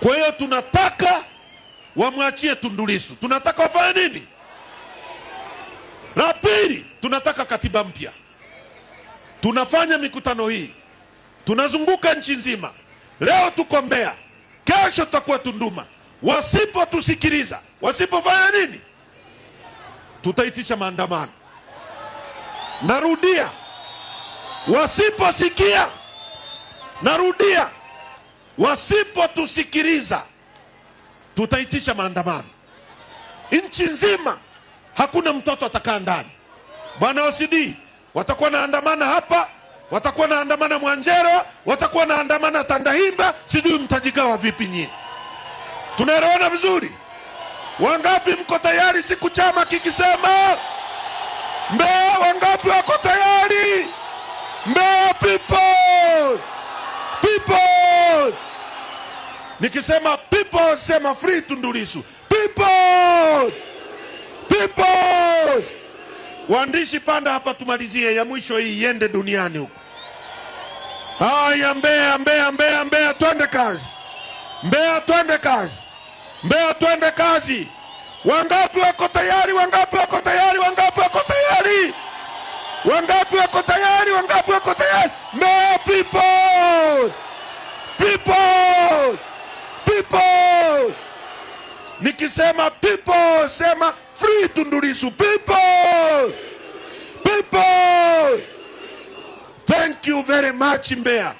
Kwa hiyo tunataka wamwachie Tundu Lissu. Tunataka wafanye nini? La pili, tunataka katiba mpya. Tunafanya mikutano hii, tunazunguka nchi nzima. Leo tuko Mbeya, kesho tutakuwa Tunduma. Wasipotusikiliza, wasipofanya nini, tutaitisha maandamano. Narudia, wasiposikia, narudia, wasipotusikiliza, tutaitisha maandamano. Nchi nzima hakuna mtoto atakaa ndani. Bwana OCD, watakuwa naandamana hapa, watakuwa naandamana Mwanjero, watakuwa naandamana Tandahimba, sijui mtajigawa vipi nyie. Tunaelewana vizuri? Wangapi mko tayari siku chama kikisema? Mbeya wangapi wako tayari? Mbeya people! People! Nikisema people, sema free Tundu Lissu. People! People! Waandishi, panda hapa tumalizie ya mwisho hii iende duniani huko. Haya, Mbeya, Mbeya, Mbeya, Mbeya, twende kazi. Mbeya, twende kazi. Mbeya, twende kazi. Wangapi wako tayari? Wangapi wako tayari? Wangapi wako tayari? Wangapi wako tayari? Wangapi wako tayari? Mbeya people! People! People! Nikisema people, sema free Tundu Lissu. People! People! Thank you very much Mbeya.